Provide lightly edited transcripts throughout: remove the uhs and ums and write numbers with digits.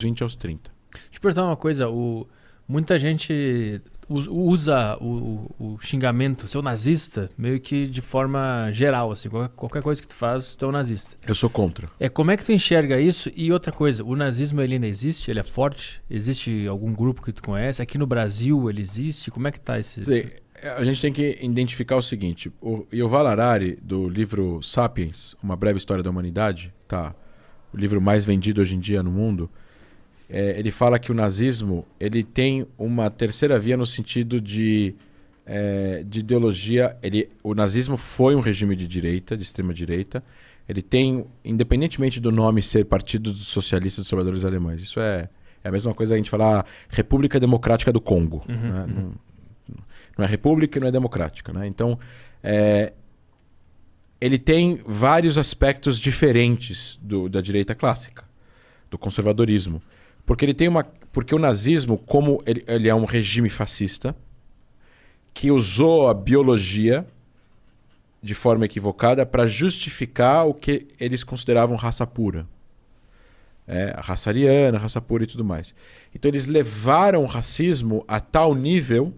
20 aos 30. Deixa eu perguntar uma coisa. Muita gente usa o xingamento, seu nazista, meio que de forma geral, assim. Qualquer coisa que tu faz, tu é um nazista. Eu sou contra. Como é que tu enxerga isso? E outra coisa, o nazismo ele ainda existe? Ele é forte? Existe algum grupo que tu conhece? Aqui no Brasil ele existe? Como é que tá esse... A gente tem que identificar o seguinte. O Yuval Harari, do livro Sapiens, Uma Breve História da Humanidade, tá? O livro mais vendido hoje em dia no mundo, ele fala que o nazismo ele tem uma terceira via no sentido de ideologia. O nazismo foi um regime de direita, de extrema direita. Ele tem, independentemente do nome ser Partido dos Socialistas dos Trabalhadores Alemães, isso é a mesma coisa que a gente falar República Democrática do Congo. Né? Não é república e não é democrática. Né? Então, ele tem vários aspectos diferentes da direita clássica, do conservadorismo. Porque o nazismo, como ele é um regime fascista, que usou a biologia de forma equivocada para justificar o que eles consideravam raça pura. A raça ariana, a raça pura e tudo mais. Então eles levaram o racismo a tal nível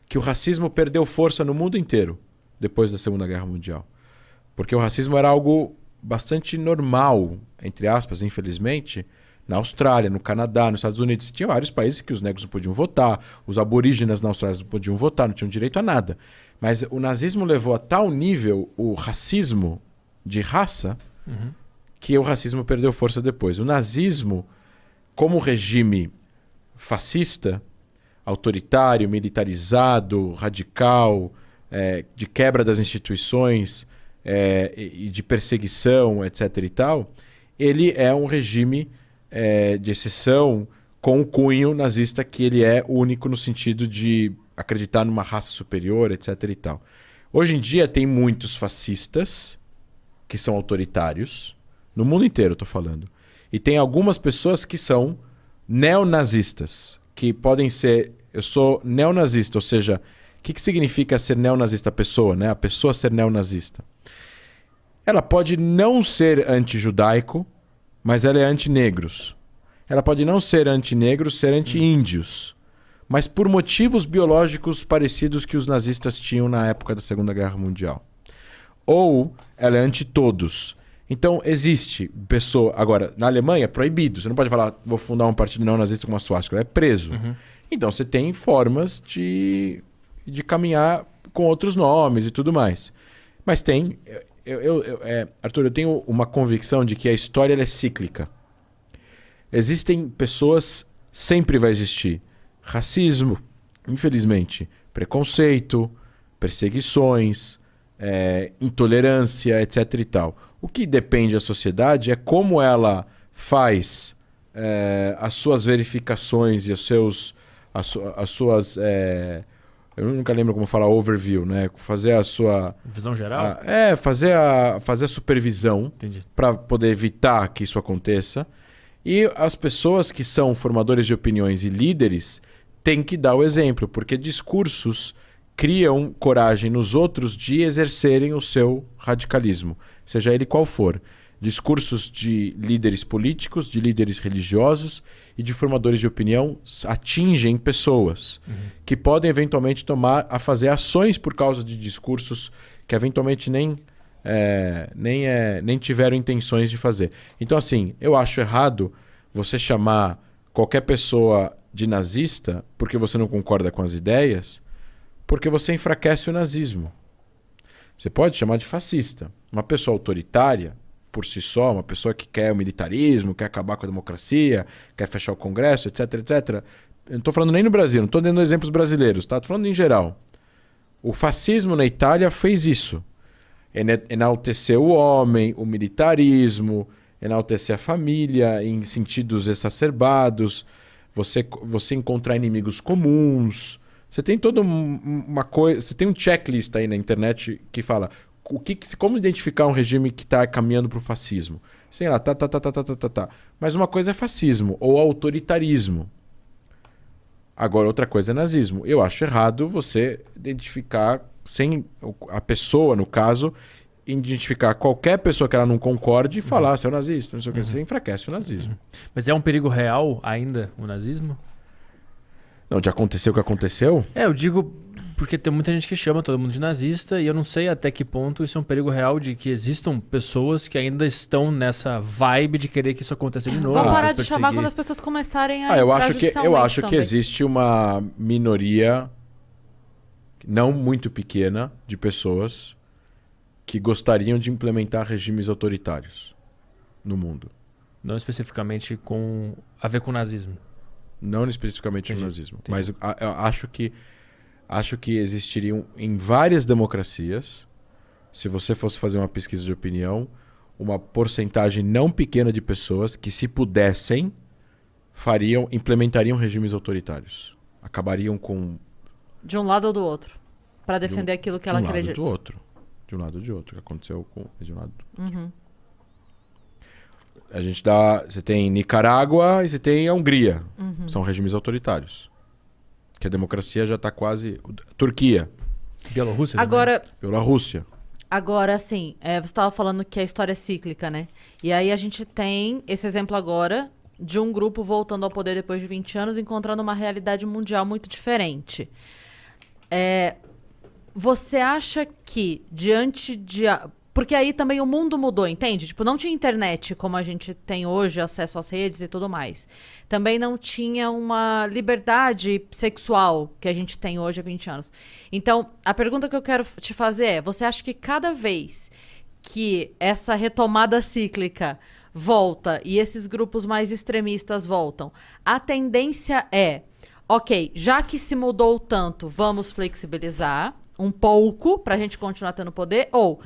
que o racismo perdeu força no mundo inteiro depois da Segunda Guerra Mundial. Porque o racismo era algo bastante normal, entre aspas, infelizmente, na Austrália, no Canadá, nos Estados Unidos. Tinha vários países que os negros não podiam votar, os aborígenes na Austrália não podiam votar, não tinham direito a nada. Mas o nazismo levou a tal nível o racismo de raça que o racismo perdeu força depois. O nazismo, como regime fascista, autoritário, militarizado, radical, de quebra das instituições e de perseguição, etc. e tal, ele é um regime de exceção com o cunho nazista que ele é único no sentido de acreditar numa raça superior, etc. e tal. Hoje em dia tem muitos fascistas que são autoritários, no mundo inteiro eu estou falando, e tem algumas pessoas que são neonazistas, que podem ser... Eu sou neonazista, ou seja, o que significa ser neonazista? A pessoa, né? A pessoa ser neonazista. Ela pode não ser anti-judaico, mas ela é anti-negros. Ela pode não ser anti-negros, ser anti-índios. Mas por motivos biológicos parecidos que os nazistas tinham na época da Segunda Guerra Mundial. Ou ela é anti-todos. Então existe pessoa... Agora, na Alemanha é proibido. Você não pode falar, vou fundar um partido neonazista com uma suástica. É preso. Então você tem formas de caminhar com outros nomes e tudo mais. Mas tem... Arthur, eu tenho uma convicção de que a história ela é cíclica. Existem pessoas... Sempre vai existir racismo, infelizmente, preconceito, perseguições, intolerância, etc. e tal. O que depende da sociedade é como ela faz as suas verificações e as suas... eu nunca lembro como falar overview, né? Fazer a sua... Visão geral? Fazer a supervisão para poder evitar que isso aconteça. E as pessoas que são formadores de opiniões e líderes têm que dar o exemplo, porque discursos criam coragem nos outros de exercerem o seu radicalismo, seja ele qual for. Discursos de líderes políticos, de líderes religiosos e de formadores de opinião atingem pessoas que podem eventualmente fazer ações por causa de discursos que eventualmente nem tiveram intenções de fazer. Então, assim, eu acho errado você chamar qualquer pessoa de nazista porque você não concorda com as ideias, porque você enfraquece o nazismo. Você pode chamar de fascista. Uma pessoa autoritária, por si só, uma pessoa que quer o militarismo, quer acabar com a democracia, quer fechar o Congresso, etc, etc. Eu não estou falando nem no Brasil, não estou dando exemplos brasileiros, tá? Estou falando em geral. O fascismo na Itália fez isso. Enaltecer o homem, o militarismo, enaltecer a família em sentidos exacerbados, você encontrar inimigos comuns. Você tem toda uma coisa, você tem um checklist aí na internet que fala como identificar um regime que está caminhando para o fascismo. Sei lá, tá. Mas uma coisa é fascismo ou autoritarismo. Agora outra coisa é nazismo. Eu acho errado você identificar sem a pessoa, no caso, identificar qualquer pessoa que ela não concorde e falar, você é um nazista, não sei o que, você enfraquece o nazismo. Mas é um perigo real ainda o nazismo? Não, de acontecer o que aconteceu? Eu digo porque tem muita gente que chama todo mundo de nazista e eu não sei até que ponto isso é um perigo real de que existam pessoas que ainda estão nessa vibe de querer que isso aconteça de novo. Vão parar de perseguir. chamar quando as pessoas começarem a eu entrar acho que judicialmente também. existe uma minoria não muito pequena de pessoas que gostariam de implementar regimes autoritários no mundo. Não especificamente a ver com o nazismo. Não especificamente Entendi, no nazismo. entendi. Mas eu acho que existiriam em várias democracias, se você fosse fazer uma pesquisa de opinião, uma porcentagem não pequena de pessoas que, se pudessem, implementariam regimes autoritários. Acabariam com... De um lado ou do outro. Pra defender aquilo que ela acredita. De um lado ou do outro. De um lado ou de outro. O que aconteceu com... De um lado. Uhum. A gente dá... Você tem Nicarágua e você tem a Hungria. São regimes autoritários. Que a democracia já está quase... Turquia. Bielorrússia? Agora, Pela Rússia. assim, você estava falando que a história é cíclica, né? E aí a gente tem esse exemplo agora de um grupo voltando ao poder depois de 20 anos, encontrando uma realidade mundial muito diferente. Você acha que, diante de... Porque aí também o mundo mudou, entende? Tipo, não tinha internet como a gente tem hoje, acesso às redes e tudo mais. Também não tinha uma liberdade sexual que a gente tem hoje há 20 anos. Então, a pergunta que eu quero te fazer é, você acha que cada vez que essa retomada cíclica volta e esses grupos mais extremistas voltam, a tendência é, ok, já que se mudou tanto, vamos flexibilizar um pouco pra gente continuar tendo poder, ou...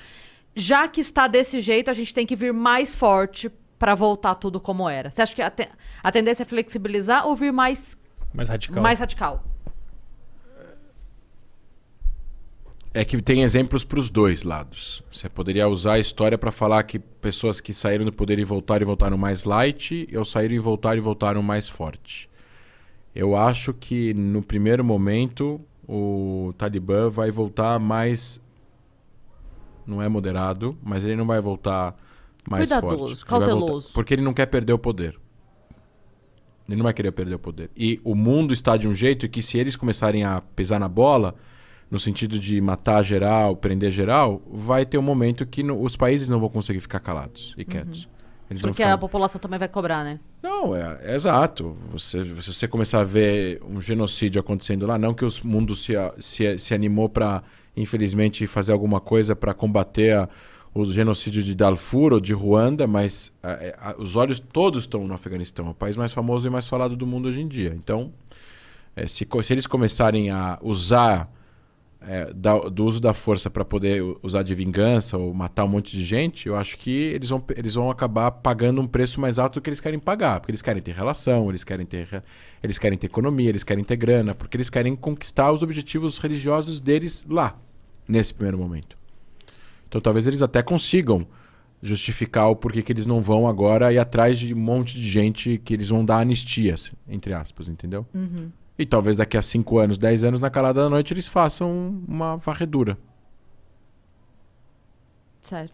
Já que está desse jeito, a gente tem que vir mais forte para voltar tudo como era. Você acha que a tendência é flexibilizar ou vir mais radical? Mais radical. É que tem exemplos para os dois lados. Você poderia usar a história para falar que pessoas que saíram do poder e voltaram mais light, ou saíram e voltaram mais forte. Eu acho que no primeiro momento o Talibã vai voltar mais... Não é moderado, mas ele não vai voltar mais Cuidadoso, forte. cauteloso. Porque ele não quer perder o poder. Ele não vai querer perder o poder. E o mundo está de um jeito que, se eles começarem a pisar na bola, no sentido de matar geral, prender geral, vai ter um momento que os países não vão conseguir ficar calados e quietos. Eles vão Porque ficar... a população também vai cobrar, né? Não, é exato. Se você começar a ver um genocídio acontecendo lá, não que o mundo se animou para, infelizmente, fazer alguma coisa para combater o genocídio de Darfur ou de Ruanda, mas os olhos todos estão no Afeganistão, o país mais famoso e mais falado do mundo hoje em dia. Então, se eles começarem a usar do uso da força para poder usar de vingança ou matar um monte de gente, eu acho que eles vão acabar pagando um preço mais alto do que eles querem pagar, porque eles querem ter relação, eles querem ter economia, eles querem ter grana, porque eles querem conquistar os objetivos religiosos deles lá, nesse primeiro momento. Então talvez eles até consigam justificar o porquê que eles não vão agora ir atrás de um monte de gente que eles vão dar anistia, entre aspas, entendeu? Uhum. E talvez daqui a 5 anos, 10 anos, na calada da noite, eles façam uma varredura. Certo.